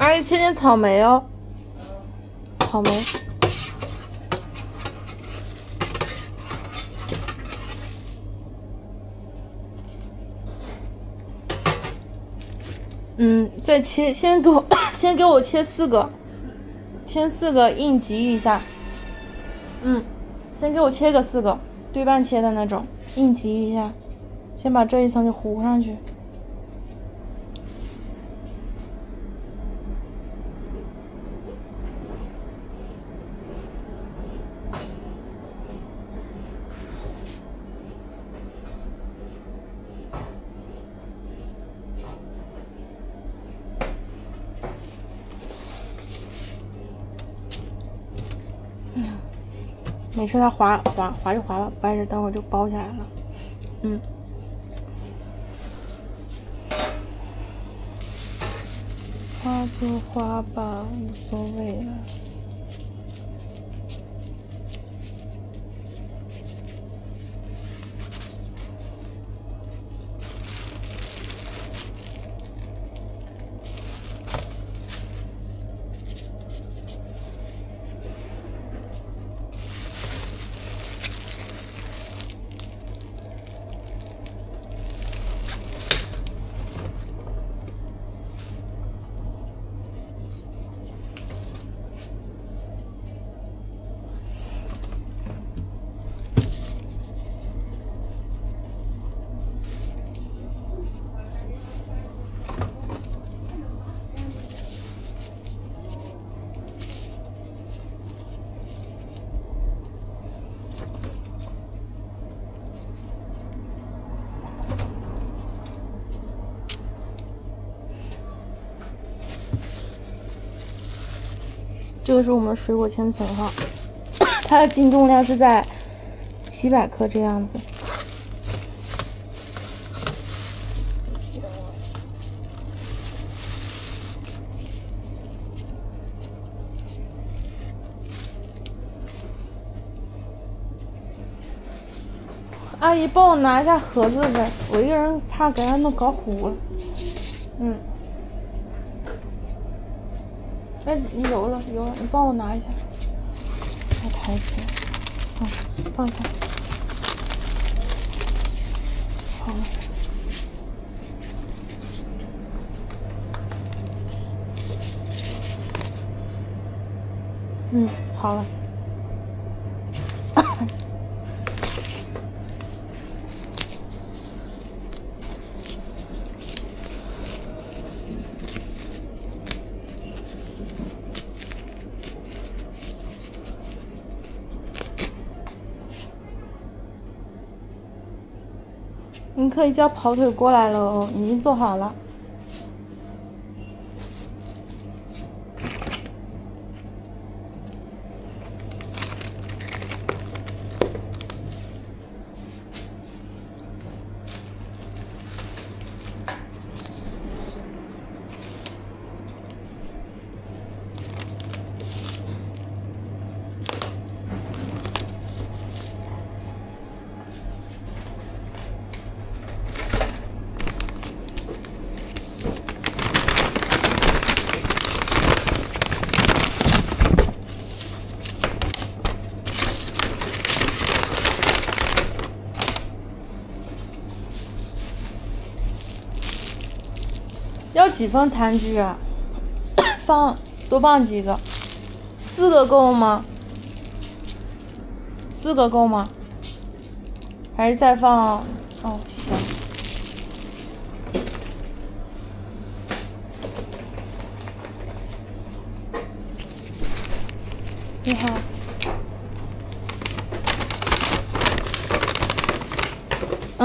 阿姨切点草莓哦，草莓。再切，先给我切4个，切4个应急一下。先给我切个4个，对半切的那种，应急一下。先把这一层给糊上去。没事，它滑就滑了，不碍事，等会儿就包下来了。滑就滑吧，无所谓了。这个是我们水果千层哈，它的净重量是在700克这样子。阿姨，帮我拿一下盒子呗，我一个人怕给它弄搞糊了。哎，你有了，你帮我拿一下，再抬起来，放下，好了，好了。您可以叫跑腿过来了哦，已经做好了。要几份餐具啊？多放几个？4个够吗？4个够吗？还是再放？哦，行。你好。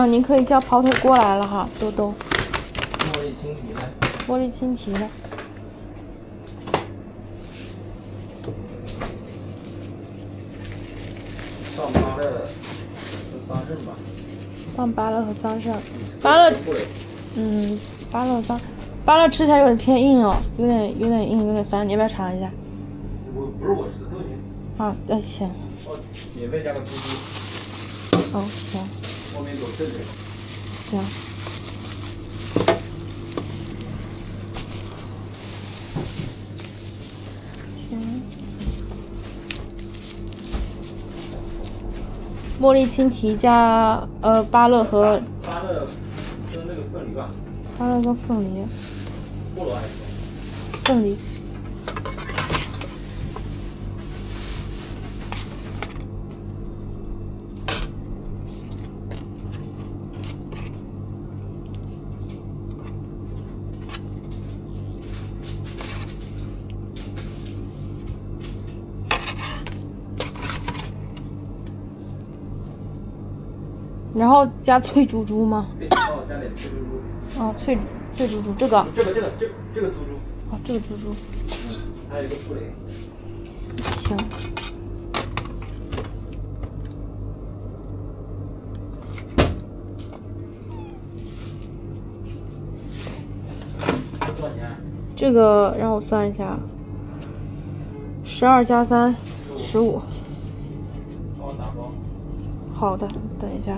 您可以叫跑腿过来了哈，兜兜。玻璃清提的。玻璃清提的。上芭乐和桑葚吧。放芭乐和桑葚。芭乐，芭乐桑，芭乐吃起来有点偏硬哦，有点硬，有点酸，你要不要尝一下？不是我吃的，都行。好，行。免费加个猪猪。行。后面走正着。行。茉莉青提加芭乐和芭乐跟那个凤梨吧。芭乐跟凤梨。菠萝还是？凤梨。然后加脆猪猪吗？对，帮我加点脆猪猪。哦，脆猪猪，这个。这个猪猪。哦，这个猪猪。还有一个布雷。行。多少钱？这个让我算一下，12加3，15。帮我打包。好的，等一下。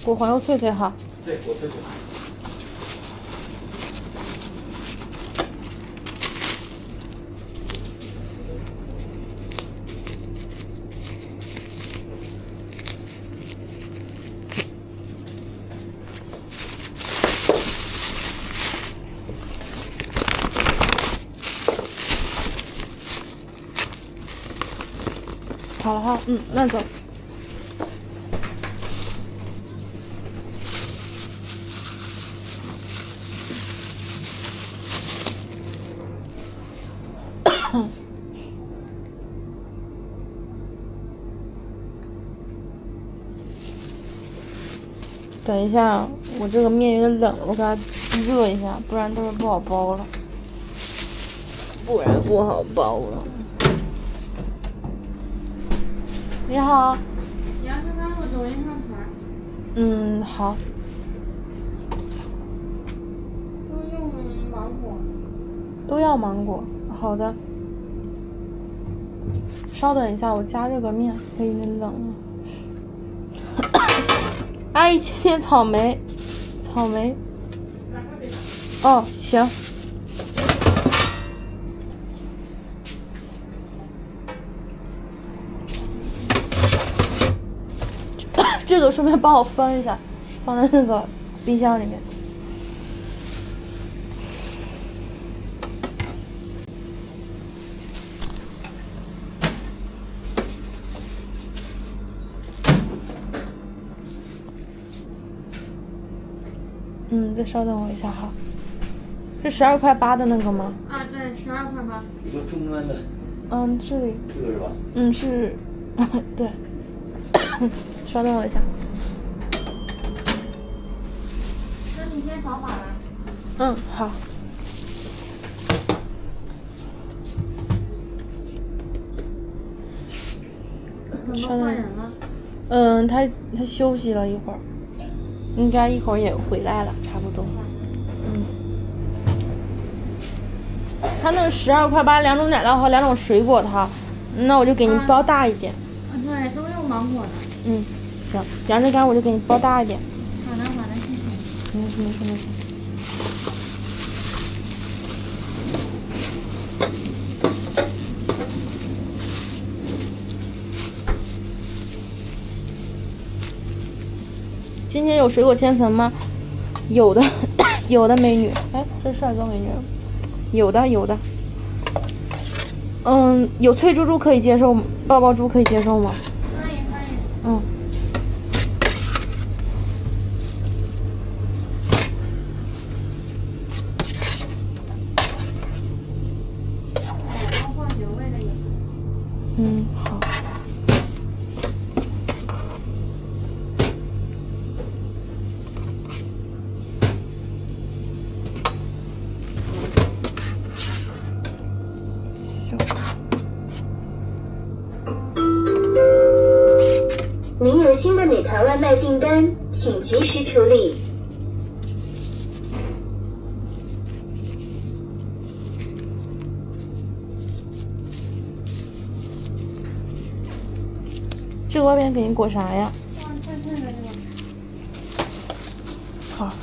果黄油脆脆哈。对，果脆脆。好了哈，那走。等一下，我这个面有点冷，我给它热一下，不然到时候不好包了。你好。你要是加入抖音上团。好。都用芒果。都要芒果，好的。稍等一下，我加热个面，它有点冷了。阿姨切点草莓。哦，行。这个顺便帮我翻一下，放在那个冰箱里面。再稍等我一下哈。是12块8的那个吗？啊，对，12块8。一个中端的。这里。这个是吧？是，对。稍等我一下。那你先扫码来。好。怎么换人了？他休息了一会儿，应该一会儿也回来了，差不多。他那个12块8，2种奶酪和2种水果它，那我就给你包大一点。对，都用芒果的。行，杨枝干我就给你包大一点。好的，谢谢。没事。今天有水果千层吗？有的，有的美女。哎，这是帅哥美女。有的。有脆猪猪可以接受吗？爆猪可以接受吗？可以。要放原味的也行。好。您有新的美团外卖订单，请及时处理。这个外边给你裹啥呀？好。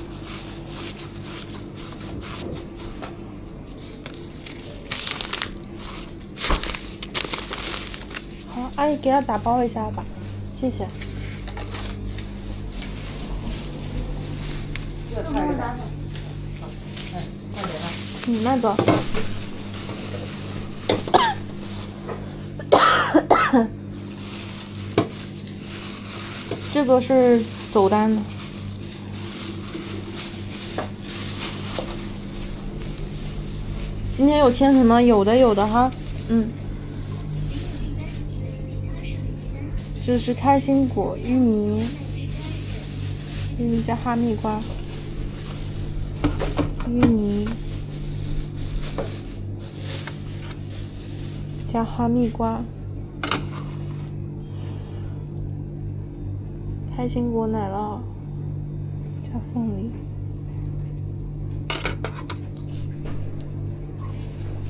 好，阿姨给他打包一下吧，谢谢。你慢走。这个是走单的。今天有签什么？有的哈，这是开心果、芋泥加哈密瓜，芋泥加哈密瓜，开心果奶酪加凤梨，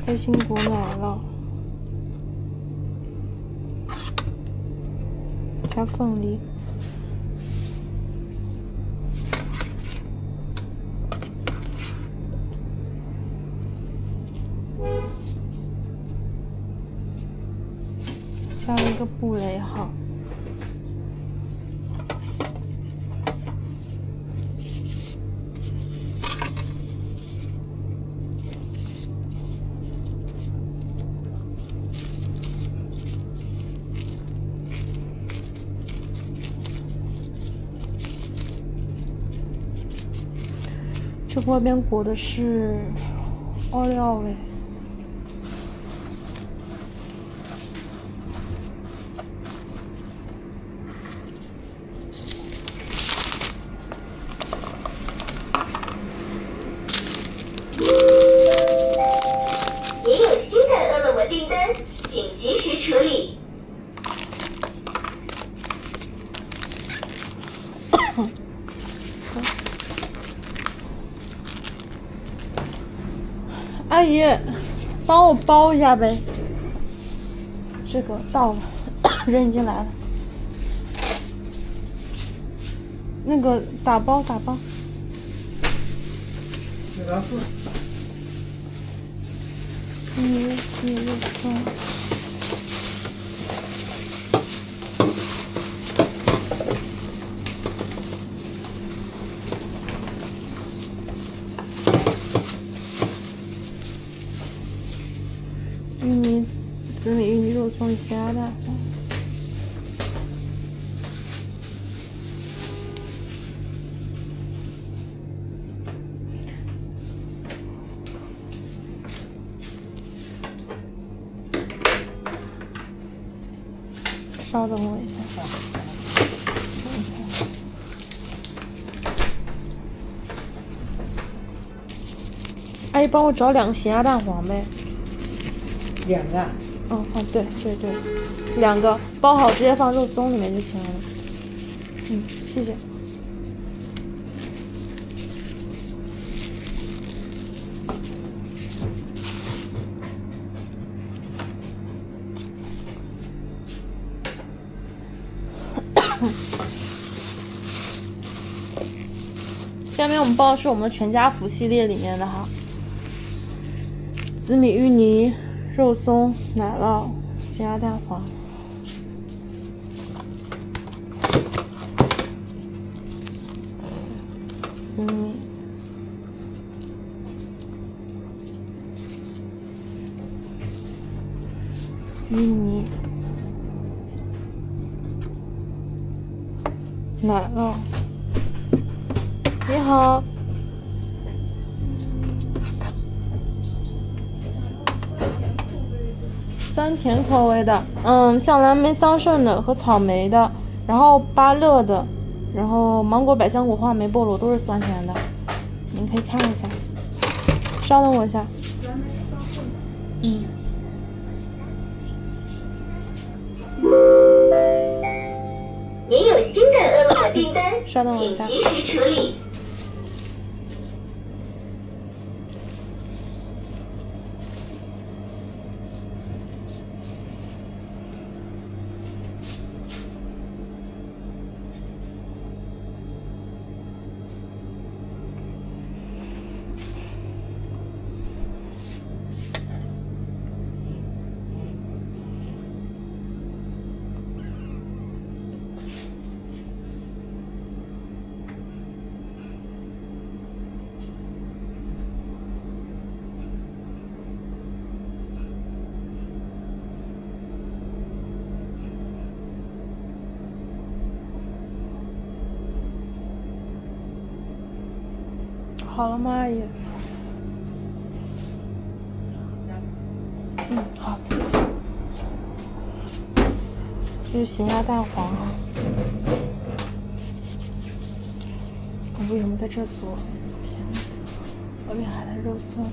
开心果奶酪加凤梨。加了一个布雷号，这外边裹的是奥利奥味。您有新的饿了么订单，请及时处理。阿姨，帮我包一下呗。这个到了，人已经来了。那个打包。104。你肉松。紫米芋泥肉松加蛋黄。稍等我一下。阿姨，帮我找2个咸鸭蛋黄呗。2个。哦，对，2个包好，直接放肉松里面就行了。谢谢。下面我们包的是我们的全家福系列里面的哈，紫米芋泥、肉松、奶酪、咸鸭蛋黄。紫米、芋泥、奶酪。你好。酸甜口味的，像蓝莓桑葚的和草莓的，然后芭乐的，然后芒果、百香果、话梅、菠萝都是酸甜的，您可以看一下。稍等我一下。您有新的饿了么订单，稍等我一下。请及时处理。好了吗，阿姨？好，谢谢。这是咸鸭蛋黄啊。我为什么在这做？天哪，外面还带肉松。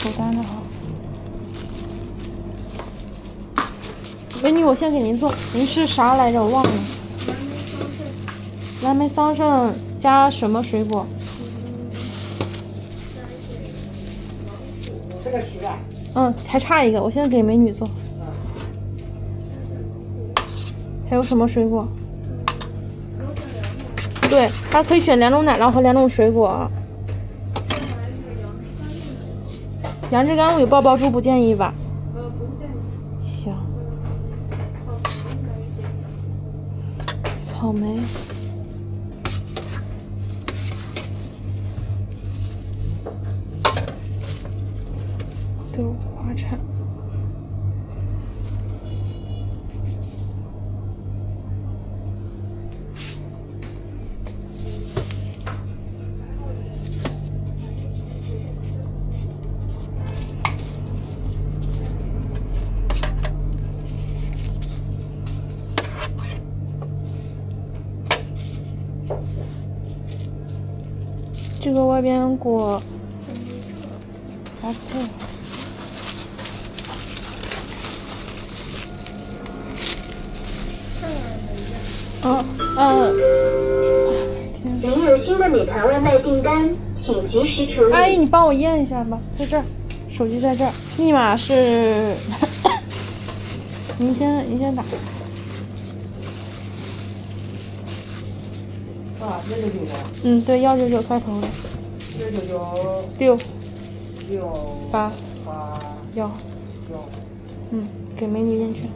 手单的好。美女，我先给您做，您是啥来着？我忘了。蓝莓桑葚加什么水果？这个齐了。还差一个，我现在给美女做。还有什么水果？对，她可以选2种奶酪和2种水果。杨枝甘露有爆爆珠，不建议吧？不建议。行。草莓。豆花铲。这个外边裹白菜。您有新的美团外卖订单，请及时处理。阿姨，你帮我验一下吧，在这儿，手机在这儿，密码是，您先打。199。对，199开头的。199。 6 8 1。1。给美女认券。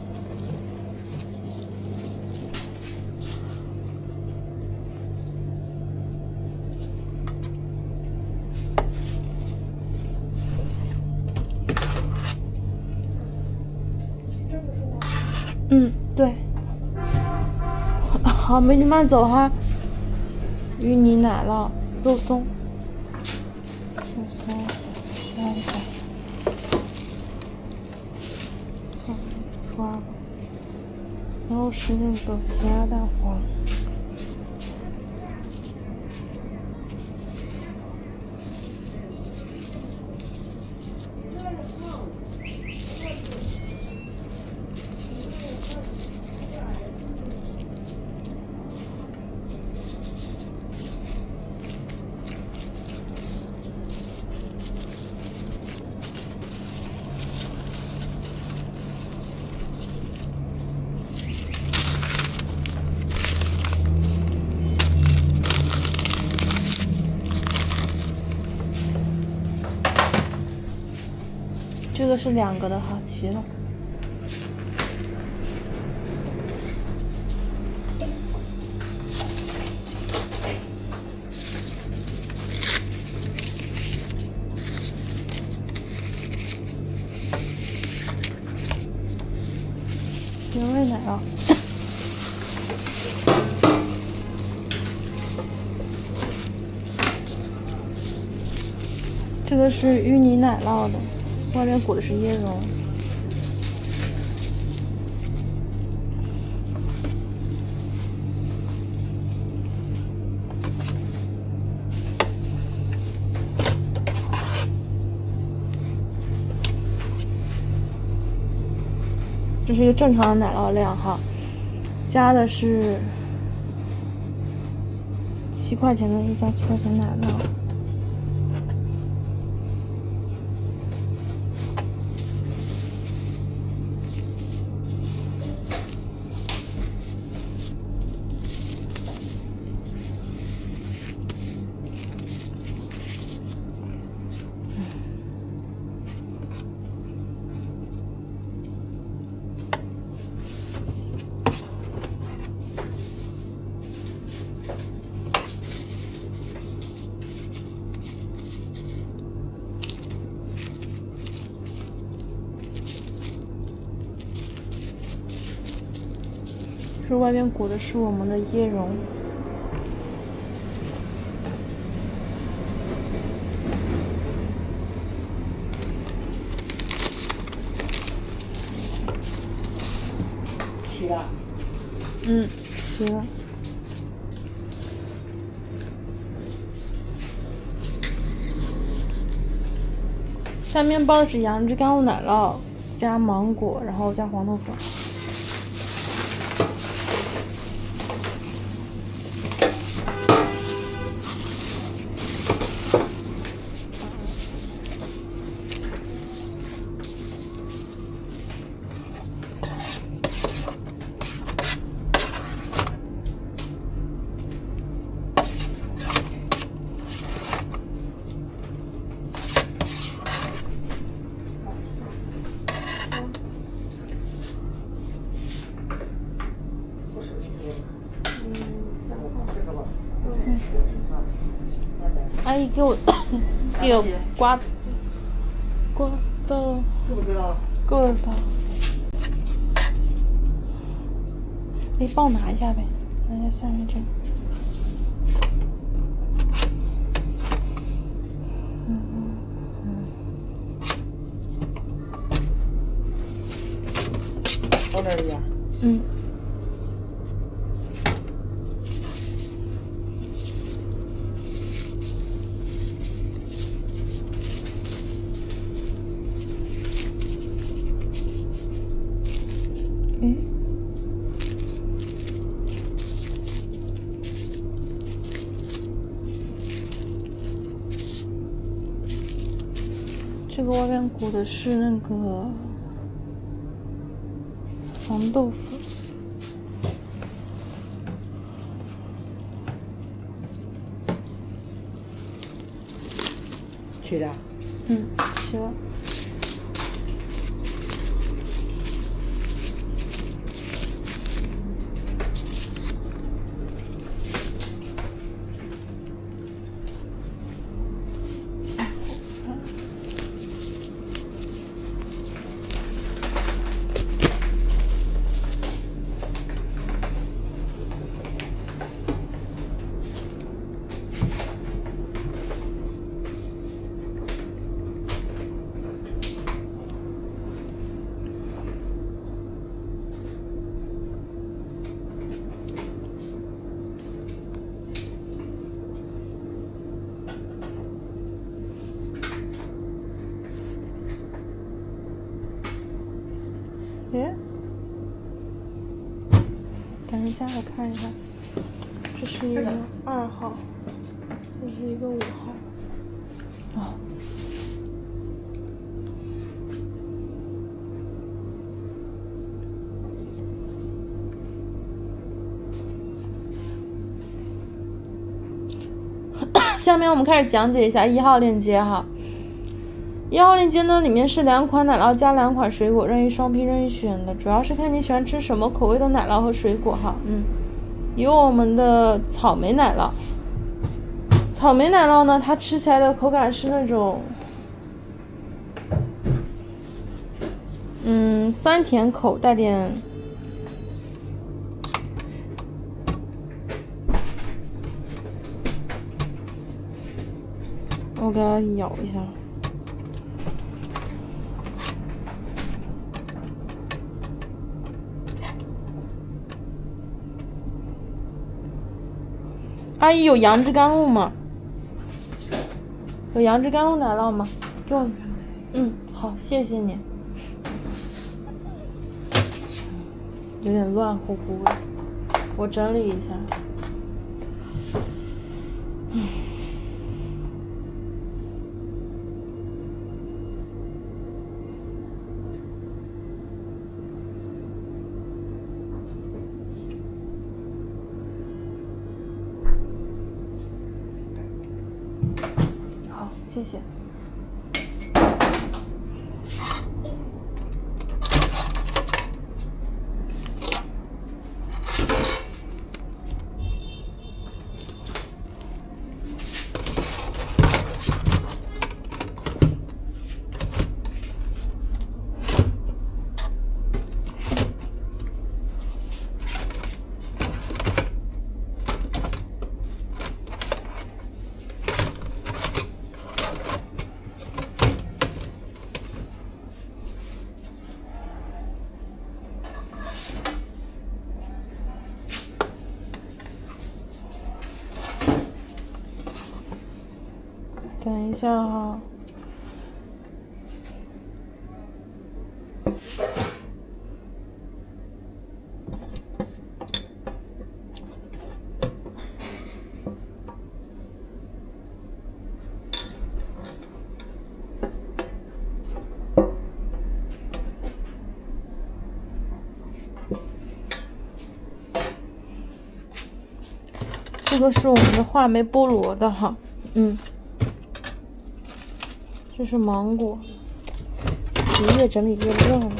对。好，美女慢走哈。芋泥奶酪、肉松、12个，12个，然后是那个咸鸭蛋黄。这个是2个的哈，齐了。原味奶酪。这个是芋泥奶酪的。外面裹的是椰蓉。这是一个正常的奶酪量哈，加的是7块钱的1加7块钱奶酪。这外面裹的是我们的椰蓉。齐了。嗯，齐了。下面包的是杨枝甘露奶酪加芒果，然后加黄豆粉。阿姨给我刮到，知不知道？够了的。哎，帮我拿一下呗，拿一下下面这个。到哪里呀？嗯。这个外面裹的是那个黄豆粉。齐了。嗯，齐了。耶，等一下，我看一下，这是一个2号，这是一个5号。哦。下面我们开始讲解一下1号链接哈。1号链接呢，里面是2款奶酪加2款水果，任意双批，任意选的，主要是看你喜欢吃什么口味的奶酪和水果哈。有我们的草莓奶酪，草莓奶酪呢，它吃起来的口感是那种，酸甜口，带点。我给它咬一下。阿姨有杨枝甘露吗？有杨枝甘露奶酪吗？给我。好，谢谢你。有点乱乎乎的，我整理一下。谢谢。一下哈。这个是我们的话梅菠萝的哈，这是芒果，越整理越热呢。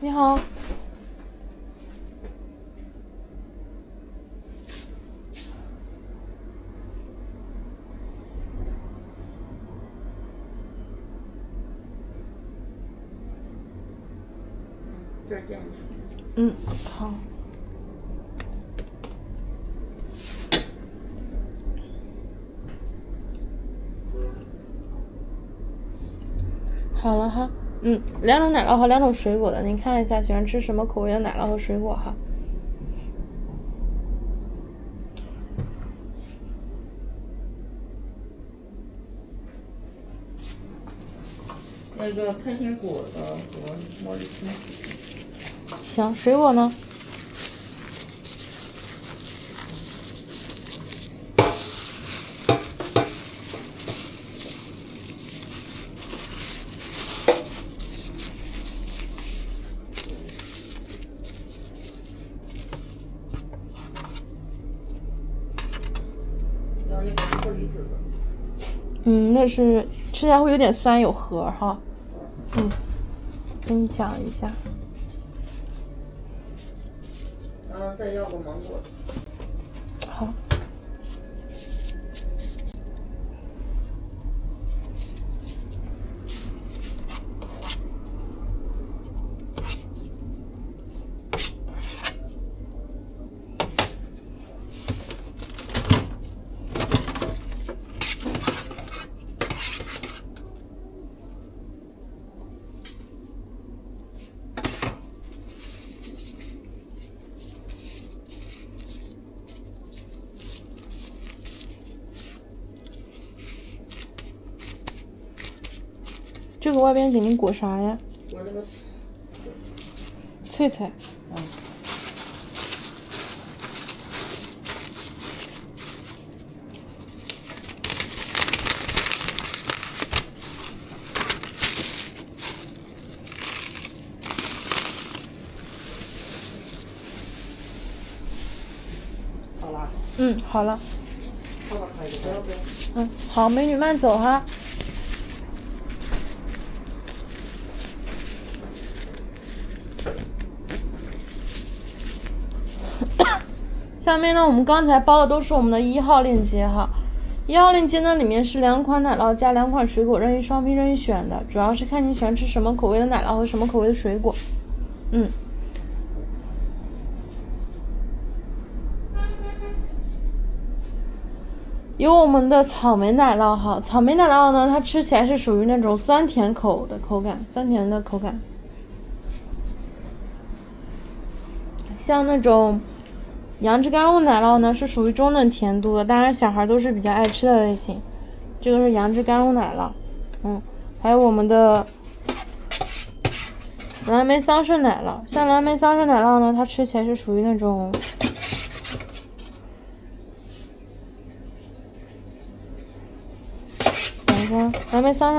你好。这儿见好。好了哈，2种奶酪和2种水果的，您看一下喜欢吃什么口味的奶酪和水果哈。那个开心果的和茉莉花。行，水果呢？要那个车厘子的。那是吃起来会有点酸，有核哈。跟你讲一下。再要个芒果。好。这个外边给您裹啥呀？裹那个脆脆。好啦。好了。好吧，可以，不要不要。好，美女慢走哈。下面呢，我们刚才包的都是我们的1号链接哈。1号链接呢，里面是2款奶酪加2款水果，任意双拼任意选的，主要是看你喜欢吃什么口味的奶酪和什么口味的水果。有我们的草莓奶酪哈，草莓奶酪呢，它吃起来是属于那种酸甜口的口感，酸甜的口感。像那种杨枝甘露奶酪呢，是属于中等甜度的，当然小孩都是比较爱吃的类型。这个是杨枝甘露奶酪，还有我们的蓝莓桑葚奶酪。像蓝莓桑葚奶酪呢，它吃起来是属于那种蓝莓桑葚